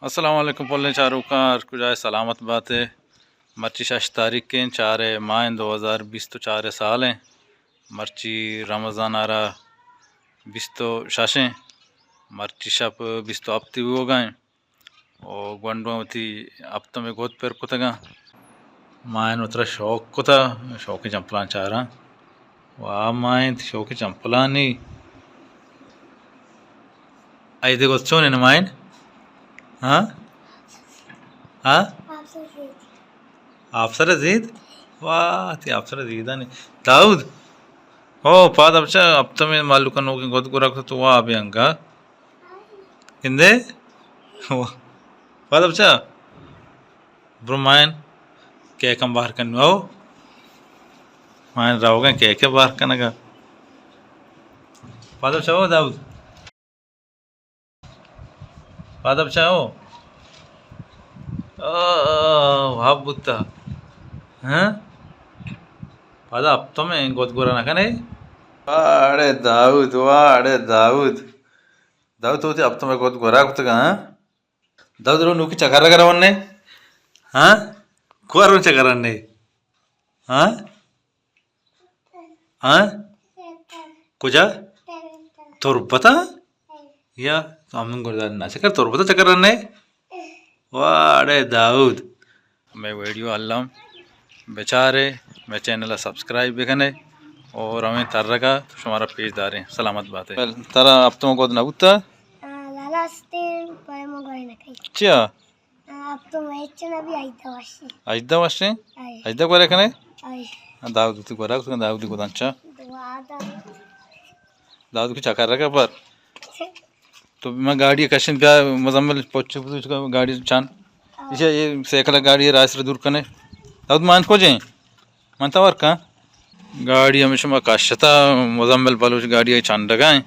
अस्सलाम वालेकुम पोलने चारों का कुजाए सलामत बात है। मर्ची 6 तारीख के 4 माह 2020 तो 4 साल हैं। मर्ची रमज़ान आ रहा 20 तो शाशें मर्ची शप 20 तो अब हो गए और गंडों थी अब तो मैं गोद पैर को तगा मायन उतरा शौक को था शौक चंपलान चाह रहा वाह मायन शौक चंपला नहीं आई देखो चोने न मायन हाँ हाँ अफसर जीद वाह ती अफसर जीदा नहीं दाऊद हो पाद अब तो मैं मालू का नोकी गोद गुरा को तो वाह अभी अंगा किंदे पाद ब्रो मायन क्या कम बाहर करने आओ मायन रहोगे क्या बाहर करने का पाद हो दाऊद पाद हो वाह बुत्ता हाँ पादा अब तो मैं गोद गोरा ना कने अरे दाऊद वाह अरे दाऊद दाऊद तो अब तो मैं गोद गोरा कुछ का हाँ दाऊद रो नुकी चकर लगा रहा वन्ने हाँ कुआरों चकर अन्ने हाँ हाँ कुजा तोर पता या तो हम गोदा ना चकर तोर पता चकर अन्ने वाह अरे दाऊद मैं वीडियो अल्लाह बेचारे मैं चैनल सब्सक्राइब भी करने और हमें तरह का तुम्हारा पेज दारे सलामत बात है तारा अब तुम को ना उतना क्या अब तो मैच ना भी आइदा वाशे आइदा को रखने दाऊद तू को रख दाऊद को अच्छा दाऊद की चक्कर रखा पर तो मैं गाड़ी कशन पे मुजम्मिल पहुंचे तो गाड़ी चांद इसे ये साइकिल गाड़ी रास्ते दूर करने दाऊद मान को जाए मानता वर्क का गाड़ी हमेशा मैं काशता मुजम्मिल बलूच गाड़ी चांद लगाएं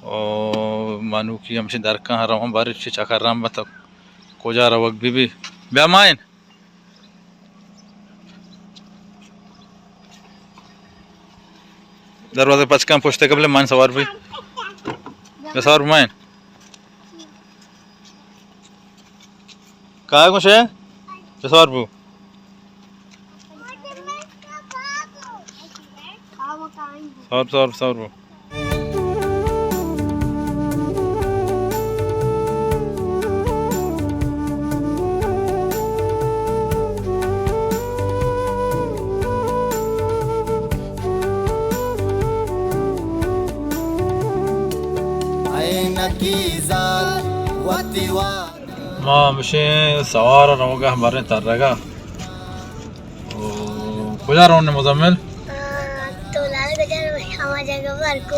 और मानू की हमसे दर कहाँ रहा हूँ बारिश से चक्कर राम बता को जा रहा वक्त भी ब्या मायन दरवाजे पचका पूछते कबले मान सवार भी सवार मायन कहा कुछ है सवार बू सवार बू माँ मशे सवार रहोगा हमारे तरगा कुजा रहो ने मुजम्मिल तो लाल गजर हमारे जगह पर को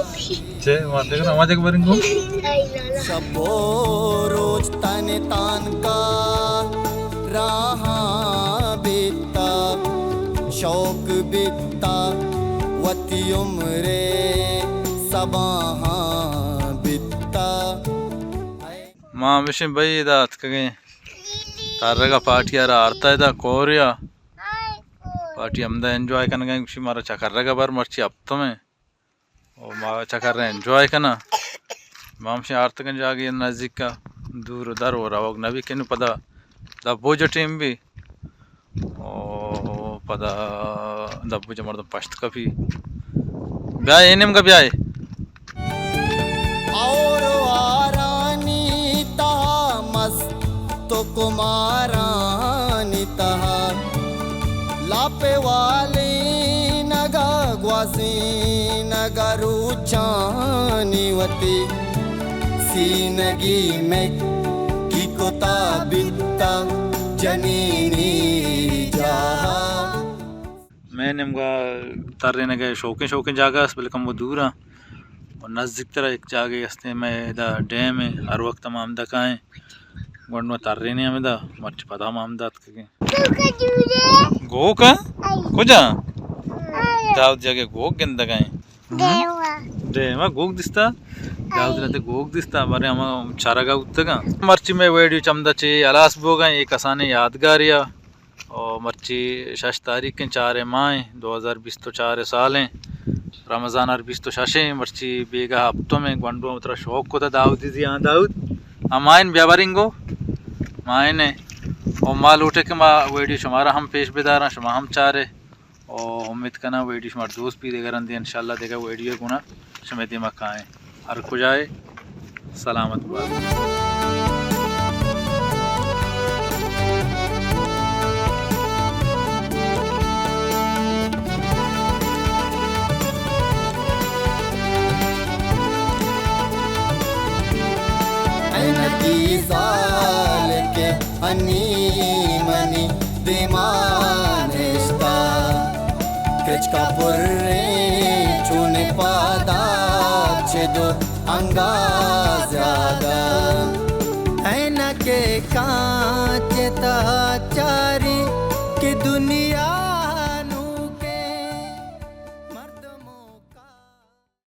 चे मार देखना हमारे जगह पर इनको सबो रोज तने तान का रहा बीता शौक बीता वती उम्रे सबाहा बीता माँ मिशन भाई इधर अत कगे तारगा पार्टी यार आरता है कोरिया पार्टी हमदा एंजॉय करने गए कुछ मारा चक्कर रगा बार मर्ची अब तो में और मारा चक्कर रहे एंजॉय करना माम से आरत गंज आ गई नज़दीक का दूर उधर हो रहा होगा नबी किन्नु पता दब्बो जो टीम भी ओ पता दब्बो जो मर्द पश्त का भी ब्याह एनिम का ब्याह तो कुमारानी तहा लापे वाली नगा ग्वासी नगरू चानीवती सीनगी में की कोता बिता जनीनी जहा मैंने हमका तारे ने गए शौके जागा बल्कि कम वो दूर आ और नज़दीक तरह एक जागे हस्ते में इधर डैम है हर वक्त तमाम दकाएं गंड में तार रहे नहीं हमें दा मर्च पता हम दात के गो का कुजा दाऊद जाके गोग गिंदा गए देवा गोग दिसता दाऊद रहते गोग दिसता बारे हम चारागा उत्तगा मर्ची में वीडियो चमदा चे अलास बोगा एक आसाने यादगारिया और मर्ची 6 तारीख के 4 माह 2020 तो 4 साल हैं रमज़ान और 20 तो शाशे मर्ची बेगा हफ्तों में गंडो उतरा शौक को था दाऊद दी हाँ दाऊद अमाइन व्यापारिंगो मायने और माल उठे के मा वीडियो शुमारा हम पेश बेदारा शुमा हम चारे और उम्मीद करना वीडियो शुमार दोस्त भी देगा रंदी इंशाल्लाह देगा वीडियो गुना शुमे दिमाग आए हर कुजाए सलामत बात की साल के हनी मनी दिमानिस्ता कृच का पुर्रे चुने पादा छेदो अंगा ज्यादा है न के कांच ता